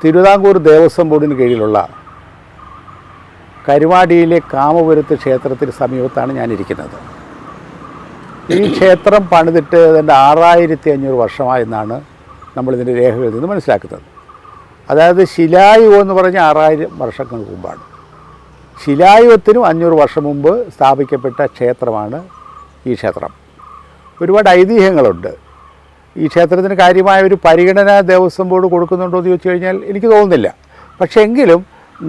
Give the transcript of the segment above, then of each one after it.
തിരുവിതാംകൂർ ദേവസ്വം ബോർഡിന് കീഴിലുള്ള കരുമാടിയിലെ കാമപുരത്ത് ക്ഷേത്രത്തിന് സമീപത്താണ് ഞാനിരിക്കുന്നത്. ഈ ക്ഷേത്രം പണിതിട്ട് അതിൻ്റെ 6500 വർഷമായെന്നാണ് നമ്മളിതിൻ്റെ രേഖകളിൽ നിന്ന് മനസ്സിലാക്കുന്നത്. അതായത് ശിലായുഗം എന്ന് പറഞ്ഞാൽ 6000 വർഷങ്ങൾക്ക് മുമ്പാണ്. ശിലായുഗത്തിനും 500 വർഷം മുമ്പ് സ്ഥാപിക്കപ്പെട്ട ക്ഷേത്രമാണ് ഈ ക്ഷേത്രം. ഒരുപാട് ഐതിഹ്യങ്ങളുണ്ട്. ഈ ക്ഷേത്രത്തിന് കാര്യമായ ഒരു പരിഗണന ദേവസ്വം ബോർഡ് കൊടുക്കുന്നുണ്ടോ എന്ന് ചോദിച്ചു കഴിഞ്ഞാൽ എനിക്ക് തോന്നുന്നില്ല. പക്ഷേ എങ്കിലും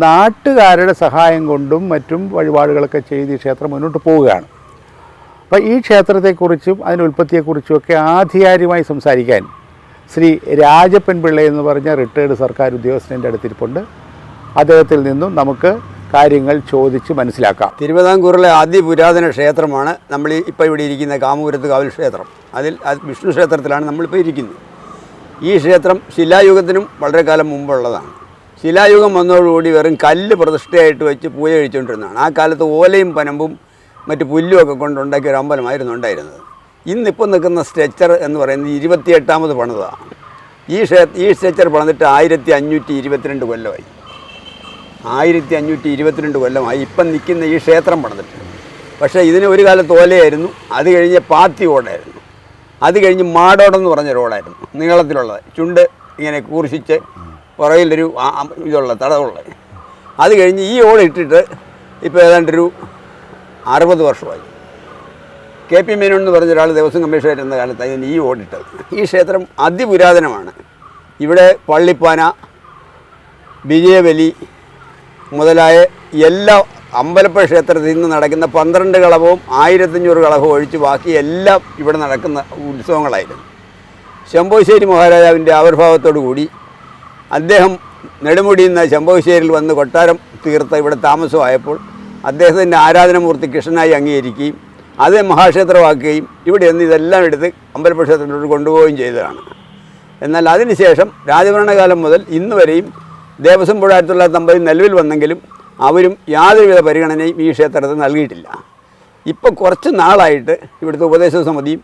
നാട്ടുകാരുടെ സഹായം കൊണ്ടും മറ്റും വഴിപാടുകളൊക്കെ ചെയ്ത് ഈ ക്ഷേത്രം മുന്നോട്ട് പോവുകയാണ്. അപ്പോൾ ഈ ക്ഷേത്രത്തെക്കുറിച്ചും അതിൻ്റെ ഉൽപ്പത്തിയെക്കുറിച്ചുമൊക്കെ ആധികാരികമായി സംസാരിക്കാൻ ശ്രീ രാജപ്പൻ പിള്ള എന്ന് പറഞ്ഞ റിട്ടയേർഡ് സർക്കാർ ഉദ്യോഗസ്ഥൻ്റെ അടുത്തിരിപ്പുണ്ട്. അദ്ദേഹത്തിൽ നിന്നും നമുക്ക് കാര്യങ്ങൾ ചോദിച്ച് മനസ്സിലാക്കാം. തിരുവിതാംകൂറിലെ അതിപുരാതന ക്ഷേത്രമാണ് നമ്മൾ ഇപ്പോൾ ഇവിടെ ഇരിക്കുന്ന കാമപുരത്ത് കാവൽ ക്ഷേത്രം. അതിൽ വിഷ്ണു ക്ഷേത്രത്തിലാണ് നമ്മളിപ്പോൾ ഇരിക്കുന്നത്. ഈ ക്ഷേത്രം ശിലായുഗത്തിനും വളരെ കാലം മുമ്പുള്ളതാണ്. ശിലായുഗം വന്നതോടുകൂടി വെറും കല്ല് പ്രതിഷ്ഠയായിട്ട് വെച്ച് പൂജ കഴിച്ചുകൊണ്ടിരുന്നതാണ്. ആ കാലത്ത് ഓലയും പനമ്പും മറ്റ് പുല്ലുമൊക്കെ കൊണ്ടുണ്ടാക്കിയ ഒരു അമ്പലമായിരുന്നു ഉണ്ടായിരുന്നത്. ഇന്നിപ്പോൾ നിൽക്കുന്ന സ്ട്രെച്ചർ എന്ന് പറയുന്നത് 28ാമത് പണിതാണ്. ഈ സ്ട്രെച്ചർ പണിതിട്ട് 1522 കൊല്ലമായി. 1522 കൊല്ലമായി ഇപ്പം നിൽക്കുന്ന ഈ ക്ഷേത്രം പണിതിട്ട്. പക്ഷേ ഇതിന് ഒരു കാലത്ത് ഓലയായിരുന്നു, അത് കഴിഞ്ഞ് പാത്തി ഓടായിരുന്നു, അത് കഴിഞ്ഞ് മാടോടെന്ന് പറഞ്ഞ റോഡായിരുന്നു, നീളത്തിലുള്ളത്, ചുണ്ട് ഇങ്ങനെ കൂർശിച്ച് പുറകിലൊരു ഇതുള്ള തടവുള്ളത്. അത് കഴിഞ്ഞ് ഈ ഓട് ഇട്ടിട്ട് ഇപ്പോൾ ഏതാണ്ടൊരു 60 വർഷമായി. KP മേനോൻ എന്ന് പറഞ്ഞ ഒരാൾ ദേവസ്വം കമ്മീഷണർ എന്ന കാലത്ത് അതിന് ഈ ഓടിട്ടത്. ഈ ക്ഷേത്രം അതിപുരാതനമാണ്. ഇവിടെ പള്ളിപ്പാന, വിജയബലി മുതലായ എല്ലാ അമ്പലപ്പുഴ ക്ഷേത്രത്തിൽ നിന്ന് നടക്കുന്ന 12 കളഭവും 1500 കളഭവും ഒഴിച്ച് ബാക്കി എല്ലാം ഇവിടെ നടക്കുന്ന ഉത്സവങ്ങളായിരുന്നു. ശംഭുശ്ശേരി മഹാരാജാവിൻ്റെ ആവിർഭാവത്തോടു കൂടി അദ്ദേഹം നെടുമുടിയിൽ നിന്ന് ശംഭുശ്ശേരിയിൽ വന്ന് കൊട്ടാരം തീർത്ത് ഇവിടെ താമസമായപ്പോൾ അദ്ദേഹത്തിൻ്റെ ആരാധനമൂർത്തി കൃഷ്ണനായി അംഗീകരിക്കുകയും അത് മഹാക്ഷേത്രമാക്കുകയും ഇവിടെ നിന്ന് ഇതെല്ലാം എടുത്ത് അമ്പലപ്പുഴ ക്ഷേത്രത്തിലോട്ട് കൊണ്ടുപോവുകയും ചെയ്തതാണ്. എന്നാൽ അതിനുശേഷം രാജഭരണകാലം മുതൽ ഇന്ന് വരെയും ദേവസ്വം ബോർഡ് 1950 നിലവിൽ വന്നെങ്കിലും അവരും യാതൊരുവിധ പരിഗണനയും ഈ ക്ഷേത്രത്തിന് നൽകിയിട്ടില്ല. ഇപ്പോൾ കുറച്ച് നാളായിട്ട് ഇവിടുത്തെ ഉപദേശ സമിതിയും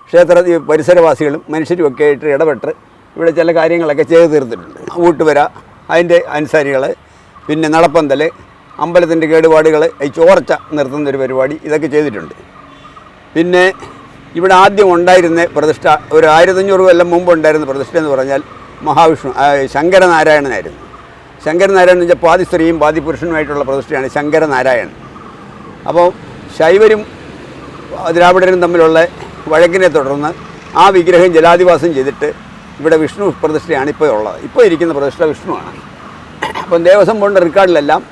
ക്ഷേത്ര പരിസരവാസികളും മനുഷ്യരുമൊക്കെ ആയിട്ട് ഇടപെട്ട് ഇവിടെ ചില കാര്യങ്ങളൊക്കെ ചെയ്തു തീർത്തിട്ടുണ്ട്. ഊട്ടുവര, അതിൻ്റെ അനുസാരികൾ, പിന്നെ നടപ്പന്തൽ, അമ്പലത്തിൻ്റെ കേടുപാടുകൾ, ഈ ചോർച്ച നിർത്തുന്നൊരു പരിപാടി, ഇതൊക്കെ ചെയ്തിട്ടുണ്ട്. പിന്നെ ഇവിടെ ആദ്യം ഉണ്ടായിരുന്ന പ്രതിഷ്ഠ ഒരു 1500 കൊല്ലം മുമ്പ് ഉണ്ടായിരുന്ന പ്രതിഷ്ഠ എന്ന് പറഞ്ഞാൽ മഹാവിഷ്ണു ശങ്കരനാരായണനായിരുന്നു. ശങ്കരനാരായണൻ എന്ന് വെച്ചാൽ പാതി സ്ത്രീയും പാതി പുരുഷനുമായിട്ടുള്ള പ്രതിഷ്ഠയാണ് ശങ്കരനാരായണൻ. അപ്പോൾ ശൈവരും ദ്രാവിഡരും തമ്മിലുള്ള വഴക്കിനെ തുടർന്ന് ആ വിഗ്രഹം ജലാധിവാസം ചെയ്തിട്ട് ഇവിടെ വിഷ്ണു പ്രതിഷ്ഠയാണ് ഇപ്പോൾ ഉള്ളത്. ഇപ്പോൾ ഇരിക്കുന്ന പ്രതിഷ്ഠ വിഷ്ണുവാണ്. അപ്പം ദേവസ്വം ബോർഡിൻ്റെ റെക്കോർഡിലെല്ലാം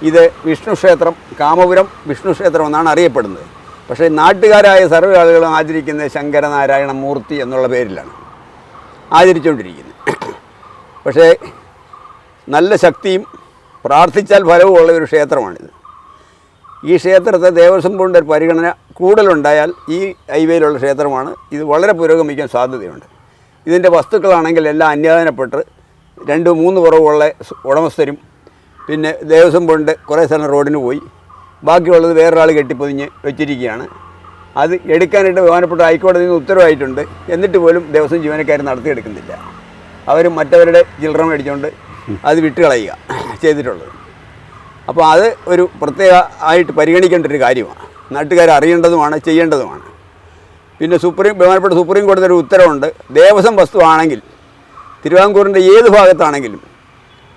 ഇത് വിഷ്ണു ക്ഷേത്രം, കാമപുരം വിഷ്ണു ക്ഷേത്രം എന്നാണ് അറിയപ്പെടുന്നത്. പക്ഷേ നാട്ടുകാരായ സർവ്വ ആളുകളും ആചരിക്കുന്നത് ശങ്കരനാരായണ മൂർത്തി എന്നുള്ള പേരിലാണ് ആചരിച്ചുകൊണ്ടിരിക്കുന്നത്. പക്ഷേ നല്ല ശക്തിയും പ്രാർത്ഥിച്ചാൽ ഫലവുമുള്ള ഒരു ക്ഷേത്രമാണിത്. ഈ ക്ഷേത്രത്തെ ദേവസ്വം ബോർഡിൻ്റെ ഒരു പരിഗണന കൂടുതലുണ്ടായാൽ ഈ ഹൈവേയിലുള്ള ക്ഷേത്രമാണ്. ഇത് വളരെ പുരോഗമിക്കാൻ സാധ്യതയുണ്ട്. ഇതിൻ്റെ വസ്തുക്കളാണെങ്കിൽ എല്ലാം അന്യാധീനപ്പെട്ട് 2-3 കുറവുള്ള ഉടമസ്ഥരും പിന്നെ ദേവസ്വം ബോർഡിൻ്റെ കുറേ സ്ഥലം റോഡിന് പോയി, ബാക്കിയുള്ളത് വേറൊരാൾ കെട്ടിപ്പൊതിഞ്ഞ് വെച്ചിരിക്കുകയാണ്. അത് എടുക്കാനായിട്ട് ബഹുമാനപ്പെട്ട ഹൈക്കോടതിയിൽ നിന്ന് ഉത്തരവായിട്ടുണ്ട്. എന്നിട്ട് പോലും ദേവസ്വം ജീവനക്കാർ നടത്തിയെടുക്കുന്നില്ല. അവർ മറ്റവരുടെ ചില്ലറ മേടിച്ചുകൊണ്ട് അത് വിട്ടുകളയുക ചെയ്തിട്ടുള്ളത്. അപ്പോൾ അത് ഒരു പ്രത്യേകമായിട്ട് പരിഗണിക്കേണ്ട ഒരു കാര്യമാണ്. നാട്ടുകാർ അറിയേണ്ടതുമാണ്, ചെയ്യേണ്ടതുമാണ്. പിന്നെ ബഹുമാനപ്പെട്ട സുപ്രീം കോടതിയുടെ ഒരു ഉത്തരവുണ്ട്. ദേവസ്വം വസ്തുവാണെങ്കിൽ തിരുവിതാംകൂറിൻ്റെ ഏത് ഭാഗത്താണെങ്കിലും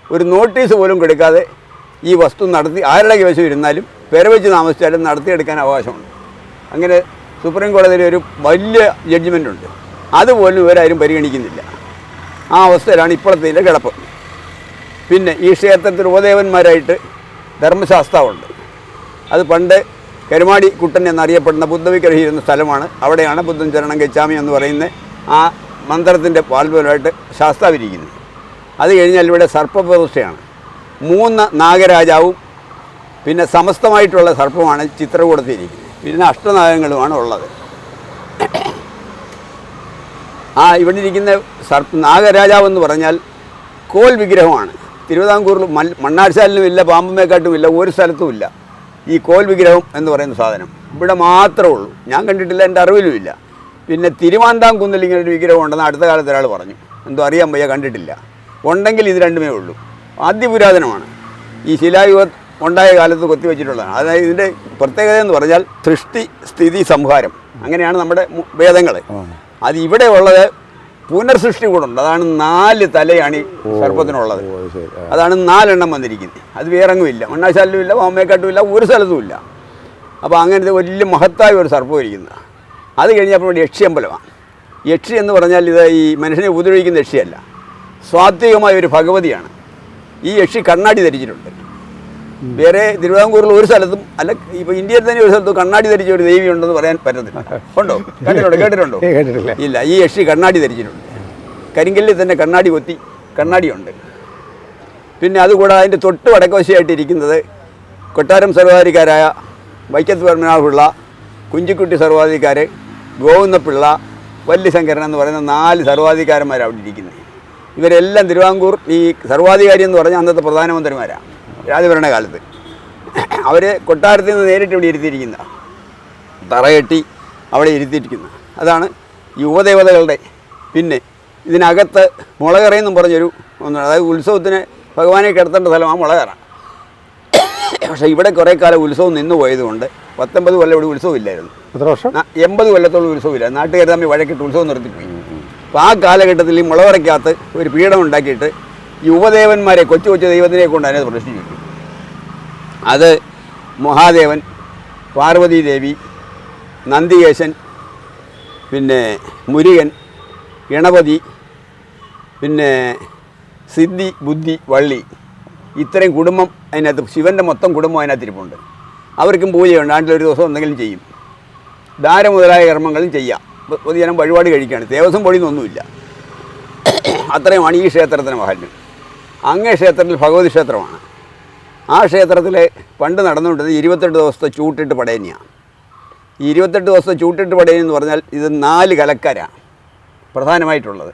ഒരു നോട്ടീസ് പോലും കൊടുക്കാതെ ഈ വസ്തു നടത്തി ആരുടെ കൈവശം ഇരുന്നാലും പെരവെച്ച് താമസിച്ചാലും നടത്തിയെടുക്കാൻ അവകാശമുണ്ട്. അങ്ങനെ സുപ്രീം കോടതിയിൽ ഒരു വലിയ ജഡ്ജ്മെൻ്റുണ്ട്. അതുപോലും ഇവരാരും പരിഗണിക്കുന്നില്ല. ആ അവസ്ഥയിലാണ് ഇപ്പോഴത്തെ കിടപ്പ്. പിന്നെ ഈ ക്ഷേത്രത്തിൽ ഉപദേവന്മാരായിട്ട് ധർമ്മശാസ്താവുണ്ട്. അത് പണ്ട് കരുമാടി കുട്ടൻ എന്നറിയപ്പെടുന്ന ബുദ്ധവിഗ്രഹം ഇരുന്ന സ്ഥലമാണ്. അവിടെയാണ് ബുദ്ധൻ ചരണം ഗച്ഛാമി എന്ന് പറയുന്ന ആ മന്ത്രത്തിൻ്റെ പാൽപോലമായിട്ട് ശാസ്താവിരിക്കുന്നത്. അത് കഴിഞ്ഞാൽ ഇവിടെ സർപ്പപ്രതിഷ്ഠയാണ്. 3 നാഗരാജാവും പിന്നെ സമസ്തമായിട്ടുള്ള സർപ്പമാണ് ചിത്രകൂടത്തിരിക്കുന്നത്. പിന്നെ അഷ്ടനാഗങ്ങളുമാണ് ഉള്ളത്. ഇവിടെ ഇരിക്കുന്ന നാഗരാജാവെന്ന് പറഞ്ഞാൽ കോൽ വിഗ്രഹമാണ്. തിരുവിതാംകൂറിൽ മണ്ണാർശാലിനുമില്ല, പാമ്പമേക്കാട്ടുമില്ല, ഒരു സ്ഥലത്തുമില്ല ഈ കോൽ വിഗ്രഹം എന്ന് പറയുന്ന സാധനം. ഇവിടെ മാത്രമേ ഉള്ളൂ. ഞാൻ കണ്ടിട്ടില്ല, എൻ്റെ അറിവിലുമില്ല. പിന്നെ തിരുവാന്താംകുന്നിൽ ഇങ്ങനൊരു വിഗ്രഹം ഉണ്ടെന്ന് അടുത്ത കാലത്ത് ഒരാൾ പറഞ്ഞു. എന്തോ അറിയാൻ വയ്യ, കണ്ടിട്ടില്ല. ഉണ്ടെങ്കിൽ ഇത് രണ്ടുമേ ഉള്ളൂ. അതിപുരാതനമാണ്. ഈ ശിലായുഗം ഉണ്ടായ കാലത്ത് കൊത്തിവെച്ചിട്ടുള്ളതാണ്. അതായത് ഇതിൻ്റെ പ്രത്യേകത എന്ന് പറഞ്ഞാൽ സൃഷ്ടി സ്ഥിതി സംഹാരം, അങ്ങനെയാണ് നമ്മുടെ വേദങ്ങൾ. അത് ഇവിടെ ഉള്ളത് പുനർസൃഷ്ടി കൂടെ ഉണ്ട്. അതാണ് 4 തലയാണ് ഈ സർപ്പത്തിനുള്ളത്. അതാണ് 4 എണ്ണം വന്നിരിക്കുന്നത്. അത് വേറെങ്ങുമില്ല, മണ്ണാശാലിലും ഇല്ല, ബോംബെക്കാട്ടും ഇല്ല, ഒരു സ്ഥലത്തും ഇല്ല. അപ്പോൾ അങ്ങനത്തെ വലിയ മഹത്തായ ഒരു സർപ്പം ഇരിക്കുന്നത്. അത് കഴിഞ്ഞപ്പോൾ യക്ഷി അമ്പലമാണ്. യക്ഷി എന്ന് പറഞ്ഞാൽ ഇത് ഈ മനുഷ്യനെ ഉപദ്രവിക്കുന്ന യക്ഷിയല്ല, സ്വാത്വികമായ ഒരു ഭഗവതിയാണ്. ഈ യക്ഷി കണ്ണാടി ധരിച്ചിട്ടുണ്ട്. വേറെ തിരുവിതാംകൂറിൽ ഒരു സ്ഥലത്തും അല്ല, ഇപ്പോൾ ഇന്ത്യയിൽ തന്നെ ഒരു സ്ഥലത്തും കണ്ണാടി ധരിച്ച ഒരു ദേവി ഉണ്ടെന്ന് പറയാൻ പറ്റത്തില്ല. ഉണ്ടോ? കേട്ടിട്ടുണ്ടോ? ഇല്ല. ഈ യക്ഷി കണ്ണാടി ധരിച്ചിട്ടുണ്ട്. കരിങ്കല്ലിൽ തന്നെ കണ്ണാടി കൊത്തി കണ്ണാടിയുണ്ട്. പിന്നെ അതുകൂടാതെ അതിൻ്റെ തൊട്ട് വടക്കുവശമായിട്ടിരിക്കുന്നത് കൊട്ടാരം സർവാധികാരായ വൈക്കത്ത് പത്മനാഭപിള്ള, കുഞ്ചിക്കുട്ടി സർവാധികാർ, ഗോവിന്ദപിള്ള, വല്ലിശങ്കരൻ എന്ന് പറയുന്ന 4 സർവാധികാരന്മാരാണ് അവിടെ ഇരിക്കുന്നത്. ഇവരെല്ലാം തിരുവിതാംകൂർ ഈ സർവാധികാരി എന്ന് പറഞ്ഞാൽ അന്നത്തെ പ്രധാനമന്ത്രിമാരാണ് രാജഭരണകാലത്ത്. അവർ കൊട്ടാരത്തിൽ നിന്ന് നേരിട്ട് ഇവിടെ ഇരുത്തിയിരിക്കുന്ന, തറകെട്ടി അവിടെ ഇരുത്തിയിരിക്കുന്ന അതാണ് ഈ ഉപദേവതകളുടെ. പിന്നെ ഇതിനകത്ത് മുളകറയെന്നും പറഞ്ഞൊരു ഒന്നാണ്. അതായത് ഉത്സവത്തിന് ഭഗവാനെ കിടത്തേണ്ട സ്ഥലമാണ് മുളകറ. പക്ഷേ ഇവിടെ കുറേ കാലം ഉത്സവം നിന്ന് പോയതുകൊണ്ട് 19 കൊല്ലം ഇവിടെ ഉത്സവമില്ലായിരുന്നു. എത്ര വർഷം? 80 കൊല്ലത്തോളം ഉത്സവമില്ല. നാട്ടുകാർ തമ്മിൽ വഴക്കിട്ട് ഉത്സവം നിർത്തിപ്പോയി. അപ്പോൾ ആ കാലഘട്ടത്തിൽ ഈ മുളവറയ്ക്കകത്ത് ഒരു പീഠം ഉണ്ടാക്കിയിട്ട് ഈ ഉപദേവന്മാരെ കൊച്ചു കൊച്ചു ദൈവത്തിനെ കൊണ്ട് അതിനെ പ്രതിഷ്ഠിച്ചു. അത് മഹാദേവൻ, പാർവതീദേവി, നന്ദികേശൻ, പിന്നെ മുരുകൻ, ഗണപതി, പിന്നെ സിദ്ധി, ബുദ്ധി, വള്ളി, ഇത്രയും കുടുംബം അതിനകത്ത്, ശിവൻ്റെ മൊത്തം കുടുംബം അതിനകത്ത് ഇരിപ്പുണ്ട്. അവർക്കും പൂജയുണ്ട്. ആണ്ടിലൊരു ദിവസം എന്തെങ്കിലും ചെയ്യും. ധാര മുതലായ കർമ്മങ്ങളും ചെയ്യാം. പൊതുജനം വഴിപാട് കഴിക്കുകയാണ്. ദേവസ്വം പൊടിയൊന്നുമില്ല. അത്രയുമാണ് ഈ ക്ഷേത്രത്തിന് മഹാത്മ്യം. അങ്ങേ ക്ഷേത്രത്തിൽ ഭഗവതി ക്ഷേത്രമാണ്. ആ ക്ഷേത്രത്തിൽ പണ്ട് നടന്നുകൊണ്ടത് 28 ദിവസത്തെ ചൂട്ടിട്ട് പടയനിയാണ്. ഈ 28 ദിവസത്തെ ചൂട്ടിട്ട് പടയനി എന്ന് പറഞ്ഞാൽ ഇത് 4 കലക്കാരാണ് പ്രധാനമായിട്ടുള്ളത്.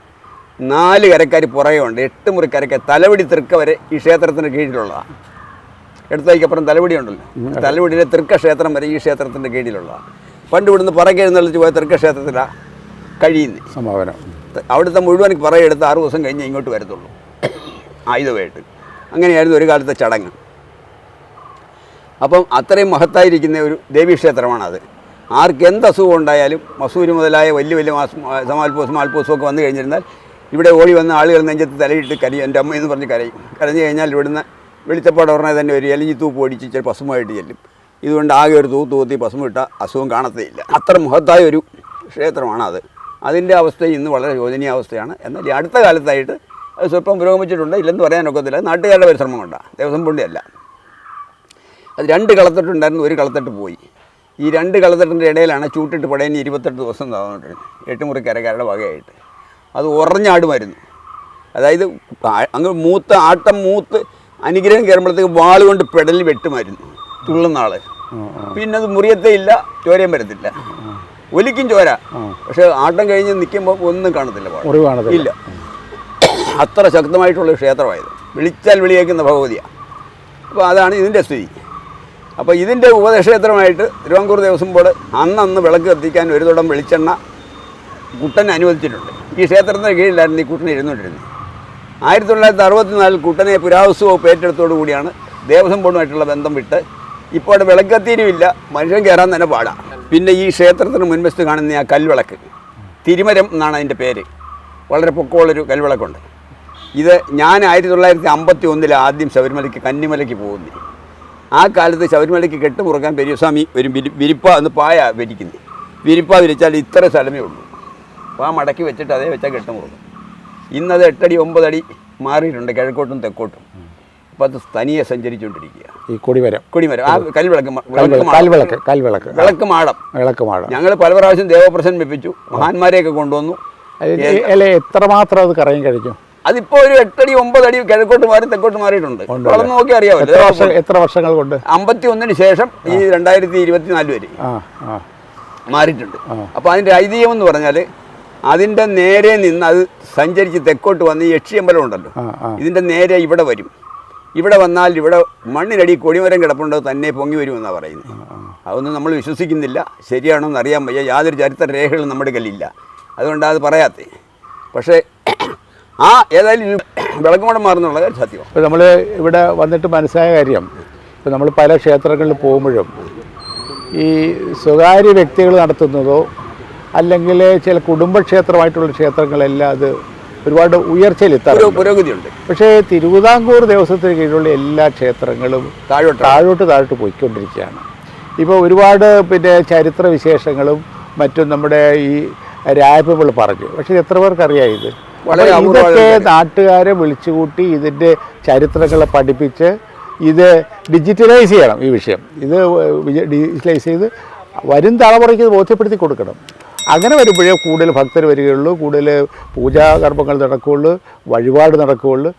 4 കരക്കാർ പുറകെ ഉണ്ട്. 8 മുറിക്കരക്ക് തലവടി തൃക്ക വരെ ഈ ക്ഷേത്രത്തിൻ്റെ കീഴിലുള്ളതാണ്. എടുത്തേക്കപ്പുറം തലവടി ഉണ്ടല്ലോ, തലവടിയിലെ തൃക്ക ക്ഷേത്രം വരെ ഈ ക്ഷേത്രത്തിൻ്റെ കീഴിലുള്ളതാണ്. പണ്ട് ഇവിടുന്ന് പറക്കെഴുന്നള്ളിച്ച് പോയ തൃക്ക ക്ഷേത്രത്തിലാണ് കഴിയുന്നത്. സംഭാവന അവിടുത്തെ മുഴുവൻ പറയെടുത്ത് 6 ദിവസം കഴിഞ്ഞ് ഇങ്ങോട്ട് വരത്തുള്ളൂ ആയുധമായിട്ട്. അങ്ങനെയായിരുന്നു ഒരു കാലത്തെ ചടങ്ങ്. അപ്പം അത്രയും മഹത്തായിരിക്കുന്ന ഒരു ദേവീക്ഷേത്രമാണത്. ആർക്ക് എന്ത് അസുഖം ഉണ്ടായാലും മസൂരി മുതലായ വലിയ വലിയ മാൽപ്പൂസമൊക്കെ വന്നു കഴിഞ്ഞിരുന്നാൽ ഇവിടെ ഓടി വന്ന ആളുകൾ നെഞ്ചത്ത് തലയിട്ട് കരയും. എൻ്റെ അമ്മയെന്ന് പറഞ്ഞ് കരയും. കരഞ്ഞു കഴിഞ്ഞാൽ ഇവിടുന്ന് വെളിച്ചപ്പാട് ഉടനെ തന്നെ ഒരു എലിഞ്ഞി തൂപ്പ് ഓടിച്ച് ഇച്ചിരി പസുമായിട്ട് ചെല്ലും. ഇതുകൊണ്ട് ആകെ ഒരു തൂത്തി പസുമിട്ട അസുഖം കാണത്തേയില്ല. അത്ര മഹത്തായ ഒരു ക്ഷേത്രമാണത്. അതിൻ്റെ അവസ്ഥ ഇന്ന് വളരെ ശോചനീയ അവസ്ഥയാണ്. എന്നാൽ ഈ അടുത്ത കാലത്തായിട്ട് അത് സ്വല്പം പുരോഗമിച്ചിട്ടുണ്ട്. ഇല്ലെന്ന് പറയാനൊക്കത്തില്ല. നാട്ടുകാരുടെ പരിശ്രമം കൊണ്ടാണ്, ദേവസ്വം പൊണ്ടിയല്ല. അത് 2 കളത്തട്ടുണ്ടായിരുന്നു, ഒരു കളത്തട്ട് പോയി. ഈ 2 കളത്തട്ടിൻ്റെ ഇടയിലാണ് ചൂട്ടിട്ട് പടയനി 28 ദിവസം നടന്നുകൊണ്ടിരുന്നത് 8 മുറിക്കരക്കാരുടെ വകയായിട്ട്. അത് ഉറഞ്ഞാടുമായിരുന്നു. അതായത് അങ്ങ് ആട്ടം മൂത്ത് അനുഗ്രഹം കയറുമ്പോഴത്തേക്ക് വാളുകൊണ്ട് പെടലിൽ വെട്ടുമായിരുന്നു തുള്ളുന്ന ആള്. പിന്നെ അത് മുറിയത്തേ ഇല്ല, ചോരയും വരത്തില്ല, ഒലിക്കും ചോര. പക്ഷെ ആട്ടം കഴിഞ്ഞ് നിൽക്കുമ്പോൾ ഒന്നും കാണത്തില്ല, ഇല്ല. അത്ര ശക്തമായിട്ടുള്ള ക്ഷേത്രമായത്. വിളിച്ചാൽ വിളിയേക്കുന്ന ഭഗവതിയാണ്. അപ്പോൾ അതാണ് ഇതിൻ്റെ സ്ഥിതി. അപ്പോൾ ഇതിൻ്റെ ഉപദേക്ഷേത്രമായിട്ട് തിരുവിതാംകൂർ ദേവസ്വം ബോർഡ് അന്ന് വിളക്ക് കത്തിക്കാൻ ഒരു തുടം വെളിച്ചെണ്ണ കുട്ടനെ അനുവദിച്ചിട്ടുണ്ട്. ഈ ക്ഷേത്രത്തിൻ്റെ കീഴിലായിരുന്നു ഈ കുട്ടനെ ഇരുന്നുകൊണ്ടിരുന്നത്. 1964 കുട്ടനെ പുരാവസ്തു വകുപ്പ് ഏറ്റെടുത്തോടു കൂടിയാണ് ദേവസ്വം ബോർഡുമായിട്ടുള്ള ബന്ധം വിട്ട് ഇപ്പോൾ അവിടെ വിളക്കത്തീരുമില്ല, മനുഷ്യൻ കയറാൻ തന്നെ പാടാം. പിന്നെ ഈ ക്ഷേത്രത്തിന് മുൻവശത്ത് കാണുന്ന ആ കൽവിളക്ക്, തിരുമരം എന്നാണ് അതിൻ്റെ പേര്, വളരെ പൊക്കമുള്ളൊരു കൽവിളക്കുണ്ട്. ഇത് ഞാൻ 1951 ആദ്യം ശബരിമലയ്ക്ക് കന്നിമലയ്ക്ക് പോകുന്നു. ആ കാലത്ത് ശബരിമലയ്ക്ക് കെട്ടുമുറുക്കാൻ പെരിയസ്വാമി ഒരു വിരിപ്പ എന്ന് പായ വിരിക്കുന്നത്. വിരിപ്പ വിരിച്ചാൽ ഇത്ര സ്ഥലമേ ഉള്ളൂ. അപ്പോൾ ആ മടക്കി വെച്ചിട്ട് അതേ വെച്ചാൽ കെട്ടുമുറുക്കും. ഇന്നത് 8 അടി 9 അടി മാറിയിട്ടുണ്ട് കിഴക്കോട്ടും തെക്കോട്ടും. അപ്പോൾ അത് തനിയെ സഞ്ചരിച്ചുകൊണ്ടിരിക്കുക. ഈ കൊടിമരം ആ കൽവിളക്ക് മാടം ഞങ്ങൾ പല പ്രാവശ്യം ദേവപ്രശ്നം വെപ്പിച്ചു, മഹാന്മാരെയൊക്കെ കൊണ്ടുവന്നു. എത്രമാത്രം അത് കറങ്ങി കഴിഞ്ഞു? അതിപ്പോൾ ഒരു 8 അടി 9 അടി കിഴക്കോട്ട് മാറി തെക്കോട്ട് മാറിയിട്ടുണ്ട്. വളർന്നു നോക്കി അറിയാമല്ലോ. എത്ര വർഷങ്ങൾ കൊണ്ട്? 51 ശേഷം ഈ 2024 വരെ മാറിയിട്ടുണ്ട്. അപ്പോൾ അതിൻ്റെ ഐതിഹ്യം എന്ന് പറഞ്ഞാൽ അതിൻ്റെ നേരെ നിന്ന് അത് സഞ്ചരിച്ച് തെക്കോട്ട് വന്ന് ഈ യക്ഷിയമ്പലം ഉണ്ടല്ലോ, ഇതിൻ്റെ നേരെ ഇവിടെ വരും. ഇവിടെ വന്നാൽ ഇവിടെ മണ്ണിനടി കൊടിമരം കിടപ്പുണ്ട്, തന്നെ പൊങ്ങി വരുമെന്നാണ് പറയുന്നത്. അതൊന്നും നമ്മൾ വിശ്വസിക്കുന്നില്ല. ശരിയാണോ എന്ന് അറിയാൻ വയ്യ. യാതൊരു ചരിത്ര രേഖകളും നമ്മുടെ കയ്യിലില്ല, അതുകൊണ്ടാണ് അത് പറയാത്തത്. പക്ഷേ ആ ഏതായാലും വിളക്കുമടം മാറുന്നുള്ള കാര്യം സത്യമാണ്. ഇപ്പോൾ നമ്മൾ ഇവിടെ വന്നിട്ട് മനസ്സിലായ കാര്യം, ഇപ്പോൾ നമ്മൾ പല ക്ഷേത്രങ്ങളിൽ പോകുമ്പോഴും ഈ സ്വകാര്യ വ്യക്തികൾ നടത്തുന്നതോ അല്ലെങ്കിൽ ചില കുടുംബക്ഷേത്രമായിട്ടുള്ള ക്ഷേത്രങ്ങളെല്ലാം അത് ഒരുപാട് ഉയർച്ചയിലെത്താറുണ്ട്, പുരോഗതിയുണ്ട്. പക്ഷേ തിരുവിതാംകൂർ ദേവസ്വത്തിന് കീഴിലുള്ള എല്ലാ ക്ഷേത്രങ്ങളും താഴോട്ട് പോയിക്കൊണ്ടിരിക്കുകയാണ്. ഇപ്പോൾ ഒരുപാട് പിന്നെ ചരിത്ര വിശേഷങ്ങളും മറ്റും നമ്മുടെ ഈ രായപ്പകൾ പറഞ്ഞു, പക്ഷേ എത്ര പേർക്കറിയാം ഇത്? ഇതൊക്കെ നാട്ടുകാരെ വിളിച്ചുകൂട്ടി ഇതിൻ്റെ ചരിത്രങ്ങളെ പഠിപ്പിച്ച് ഇത് ഡിജിറ്റലൈസ് ചെയ്യണം. ഈ വിഷയം ഇത് ഡിജിറ്റലൈസ് ചെയ്ത് വരും തലമുറയ്ക്ക് ഇത് ബോധ്യപ്പെടുത്തി കൊടുക്കണം. അങ്ങനെ വരുമ്പോഴേ കൂടുതൽ ഭക്തർ വരികയുള്ളൂ, കൂടുതൽ പൂജാകർമ്മങ്ങൾ നടക്കുകയുള്ളൂ, വഴിപാട് നടക്കുകയുള്ളൂ.